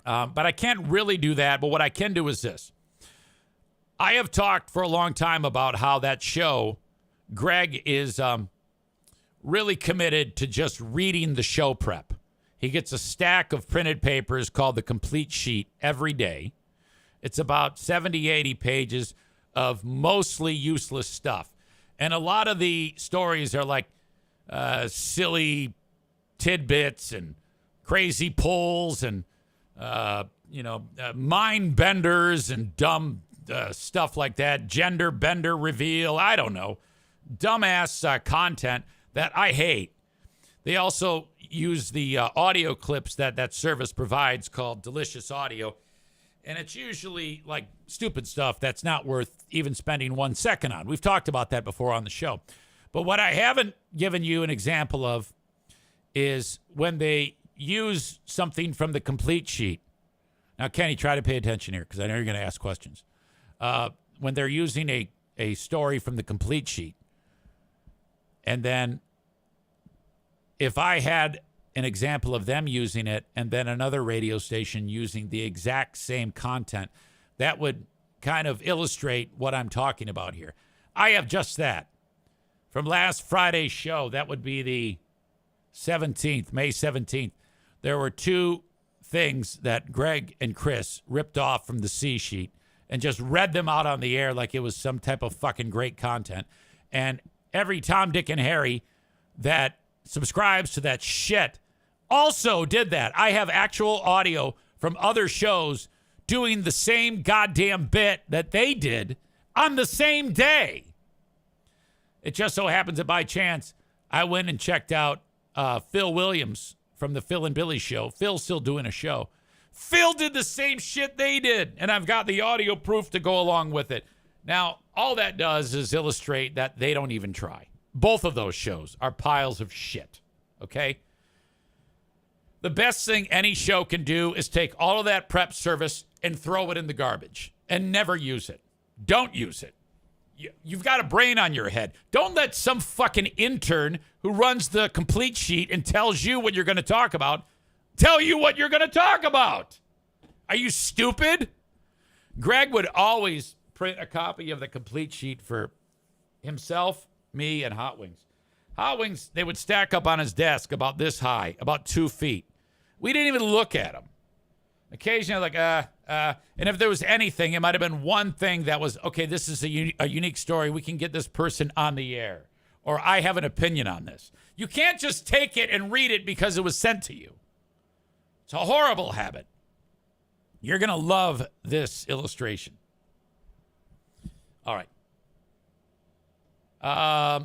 But I can't really do that. But what I can do is this. I have talked for a long time about how that show, Greg is really committed to just reading the show prep. He gets a stack of printed papers called the Complete Sheet every day. It's about 70, 80 pages of mostly useless stuff. And a lot of the stories are like silly tidbits and crazy pulls and, mind benders and dumb stuff like that. Gender bender reveal. I don't know. Dumbass content that I hate. They also use the audio clips that service provides called Delicious Audio. And it's usually like stupid stuff that's not worth even spending 1 second on. We've talked about that before on the show. But what I haven't given you an example of is when they use something from the Complete Sheet. Now, Kenny, try to pay attention here because I know you're going to ask questions. When they're using a story from the Complete Sheet. And then if I had an example of them using it and then another radio station using the exact same content, that would kind of illustrate what I'm talking about here. I have just that. From last Friday's show, that would be the 17th, May 17th. There were two things that Greg and Chris ripped off from the C sheet and just read them out on the air like it was some type of fucking great content. And every Tom, Dick, and Harry that subscribes to that shit also did that. I have actual audio from other shows doing the same goddamn bit that they did on the same day. It just so happens that by chance, I went and checked out Phil Williams from the Phil and Billy show. Phil's still doing a show. Phil did the same shit they did, and I've got the audio proof to go along with it. Now, all that does is illustrate that they don't even try. Both of those shows are piles of shit, okay? The best thing any show can do is take all of that prep service and throw it in the garbage and never use it. Don't use it. You've got a brain on your head. Don't let some fucking intern who runs the complete sheet and tells you what you're going to talk about tell you what you're going to talk about. Are you stupid? Greg would always print a copy of the complete sheet for himself, me, and Hot Wings. Hot Wings, they would stack up on his desk about this high, about 2 feet. We didn't even look at them. Occasionally, and if there was anything, it might have been one thing that was, okay, this is a unique story. We can get this person on the air. Or I have an opinion on this. You can't just take it and read it because it was sent to you. It's a horrible habit. You're going to love this illustration. All right.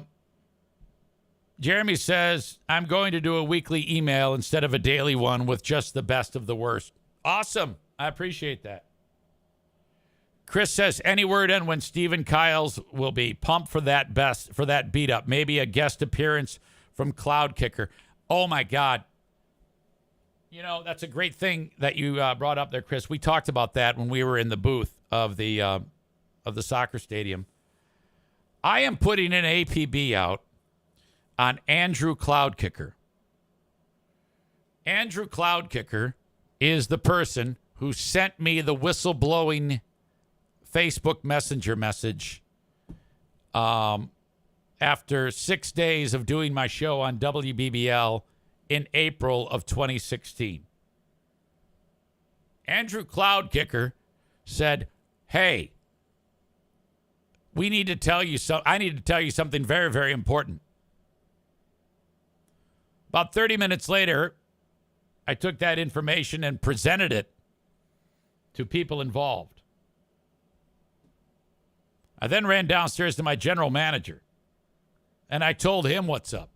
Jeremy says, I'm going to do a weekly email instead of a daily one with just the best of the worst. Awesome. I appreciate that. Chris says, any word on when Stephen Kyles will be pumped for that beat up? Maybe a guest appearance from Cloud Kicker. Oh my God. You know, that's a great thing that you brought up there, Chris. We talked about that when we were in the booth of the soccer stadium. I am putting an APB out on Andrew Cloud Kicker. Andrew Cloud Kicker is the person who sent me the whistleblowing Facebook Messenger message after 6 days of doing my show on WBBL in April of 2016. Andrew Cloud Kicker said, hey, I need to tell you something very, very important. About 30 minutes later, I took that information and presented it to people involved. I then ran downstairs to my general manager, and I told him what's up.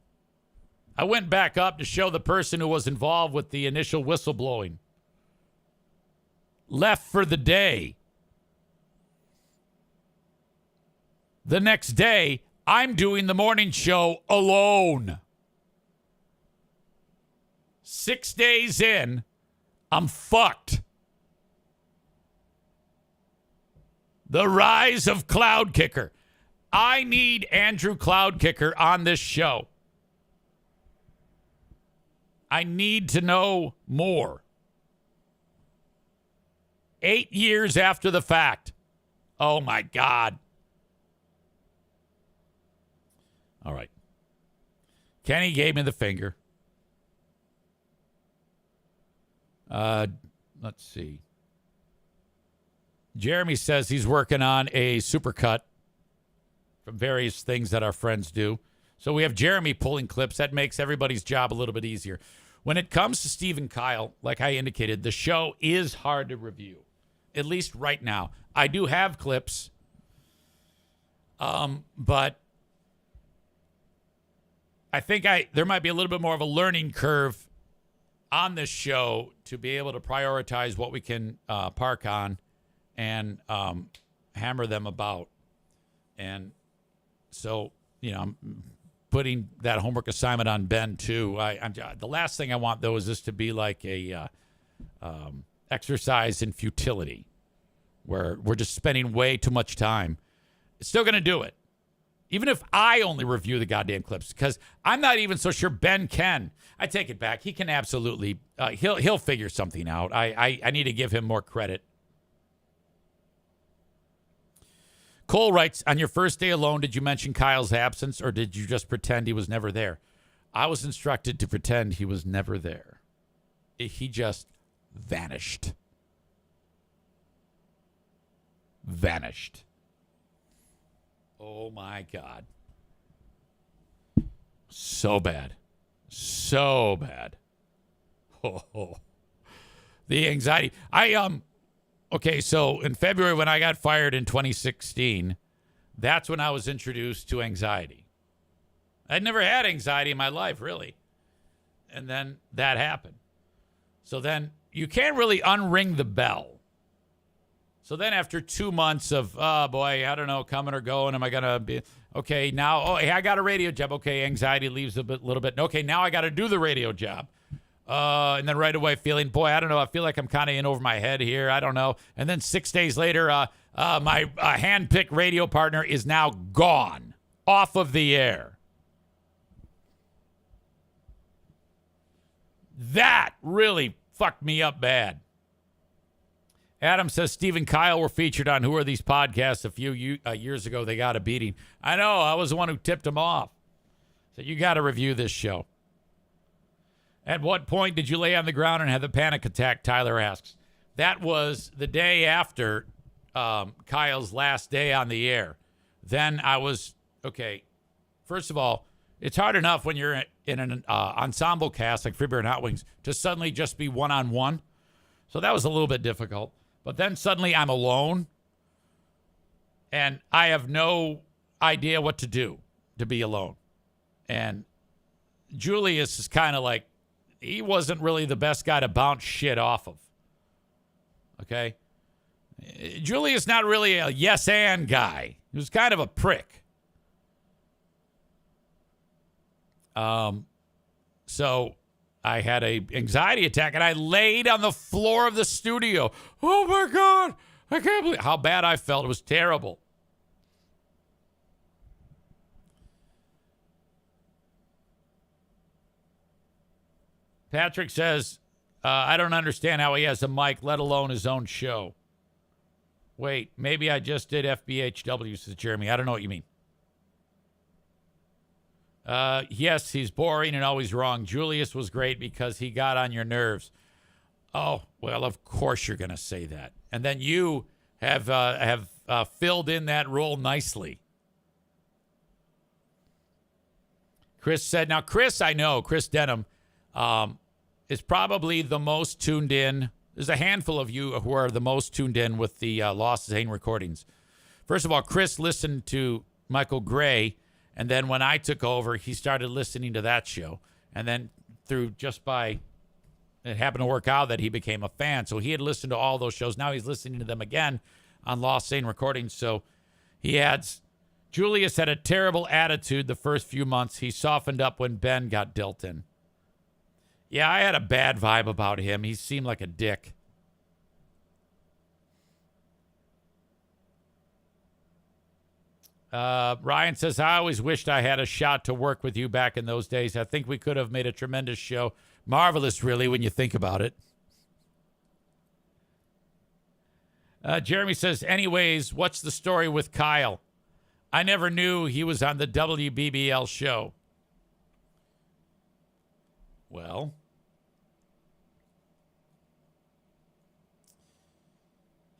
I went back up to show the person who was involved with the initial whistleblowing. Left for the day. The next day, I'm doing the morning show alone. 6 days in, I'm fucked. The rise of Cloud Kicker. I need Andrew Cloud Kicker on this show. I need to know more. 8 years after the fact. Oh, my God. All right. Kenny gave me the finger. Let's see. Jeremy says he's working on a supercut from various things that our friends do. So we have Jeremy pulling clips. That makes everybody's job a little bit easier. When it comes to Stephen Kyle, like I indicated, the show is hard to review, at least right now. I do have clips, but I think there might be a little bit more of a learning curve on this show to be able to prioritize what we can park on and hammer them about. And so, you know, I'm putting that homework assignment on Ben, too. The last thing I want, though, is this to be like a exercise in futility where we're just spending way too much time. It's still going to do it. Even if I only review the goddamn clips, because I'm not even so sure Ben can. I take it back. He can absolutely. He'll figure something out. I need to give him more credit. Cole writes, on your first day alone, did you mention Kyle's absence, or did you just pretend he was never there? I was instructed to pretend he was never there. He just vanished. Vanished. Oh, my God. So bad. So bad. Oh. The anxiety. Okay, so in February when I got fired in 2016, that's when I was introduced to anxiety. I'd never had anxiety in my life, really. And then that happened. So then you can't really unring the bell. So then after 2 months of, oh, boy, I don't know, coming or going, am I going to be, okay, now, oh, hey, I got a radio job. Okay, anxiety leaves a little bit. Okay, now I got to do the radio job. And then right away feeling, boy, I don't know. I feel like I'm kind of in over my head here. I don't know. And then 6 days later, my hand-picked radio partner is now gone, off of the air. That really fucked me up bad. Adam says Steve and Kyle were featured on Who Are These Podcasts a few years ago. They got a beating. I know. I was the one who tipped them off. So you got to review this show. At what point did you lay on the ground and have the panic attack, Tyler asks. That was the day after Kyle's last day on the air. Then I was, okay, first of all, it's hard enough when you're in an ensemble cast like Freebeer and Hot Wings to suddenly just be one-on-one. So that was a little bit difficult. But then suddenly I'm alone, and I have no idea what to do to be alone. And Julius is kind of like, he wasn't really the best guy to bounce shit off of. Okay? Julius not really a yes and guy. He was kind of a prick. So I had a anxiety attack, and I laid on the floor of the studio. Oh, my God. I can't believe how bad I felt. It was terrible. Patrick says, I don't understand how he has a mic, let alone his own show. Wait, maybe I just did FBHW, says Jeremy. I don't know what you mean. Yes, he's boring and always wrong. Julius was great because he got on your nerves. Oh, well, of course you're going to say that. And then you have filled in that role nicely. Chris said, now, Chris, I know, Chris Denham, is probably the most tuned in. There's a handful of you who are the most tuned in with the Lost Zane recordings. First of all, Chris listened to Michael Gray, and then when I took over, he started listening to that show. And then it happened to work out that he became a fan. So he had listened to all those shows. Now he's listening to them again on Lost Zane recordings. So he adds, Julius had a terrible attitude the first few months. He softened up when Ben got dealt in. Yeah, I had a bad vibe about him. He seemed like a dick. Ryan says, I always wished I had a shot to work with you back in those days. I think we could have made a tremendous show. Marvelous, really, when you think about it. Jeremy says, anyways, what's the story with Kyle? I never knew he was on the WBBL show. Well,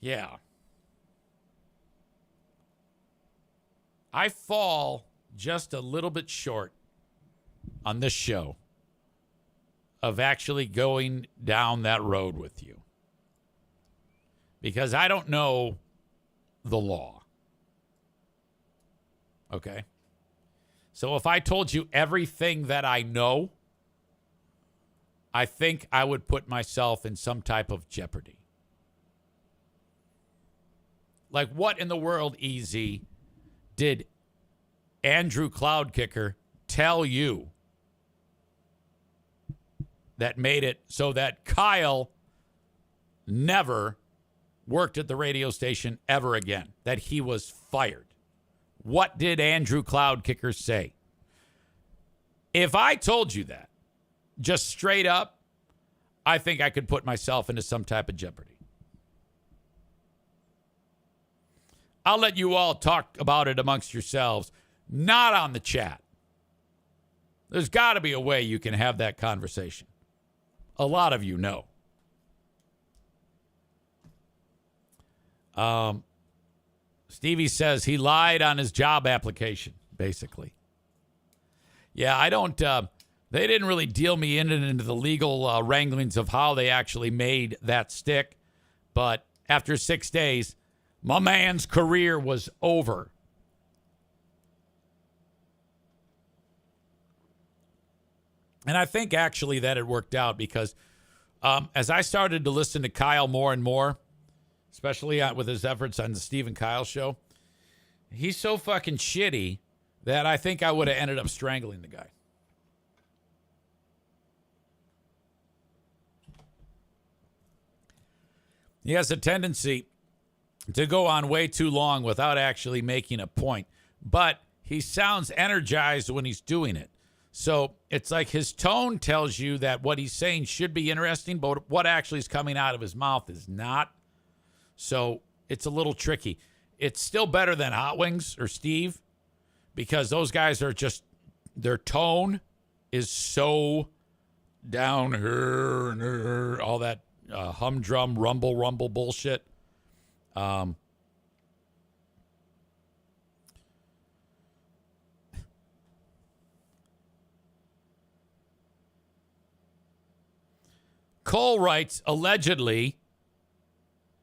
yeah. I fall just a little bit short on this show of actually going down that road with you. Because I don't know the law. Okay? So if I told you everything that I know, I think I would put myself in some type of jeopardy. Like, what in the world, Easy, did Andrew Cloudkicker tell you that made it so that Kyle never worked at the radio station ever again, that he was fired? What did Andrew Cloudkicker say? If I told you that, just straight up, I think I could put myself into some type of jeopardy. I'll let you all talk about it amongst yourselves, not on the chat. There's got to be a way you can have that conversation. A lot of you know. Stevie says he lied on his job application, basically. Yeah, I don't, they didn't really deal me into the legal wranglings of how they actually made that stick. But after 6 days, my man's career was over. And I think actually that it worked out because as I started to listen to Kyle more and more, especially with his efforts on the Steve and Kyle show, he's so fucking shitty that I think I would have ended up strangling the guy. He has a tendency to go on way too long without actually making a point, but he sounds energized when he's doing it. So it's like his tone tells you that what he's saying should be interesting, but what actually is coming out of his mouth is not. So it's a little tricky. It's still better than Hot Wings or Steve because those guys are just, their tone is so down here, all that humdrum, rumble bullshit. Cole writes, allegedly.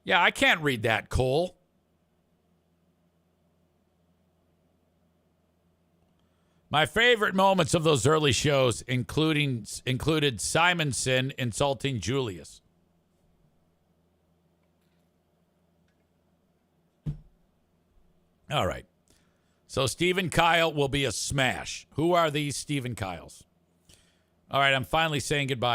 Yeah, I can't read that, Cole. My favorite moments of those early shows included Simonson insulting Julius. All right. So Steve and Kyle will be a smash. Who are these Steve and Kyles? All right, I'm finally saying goodbye.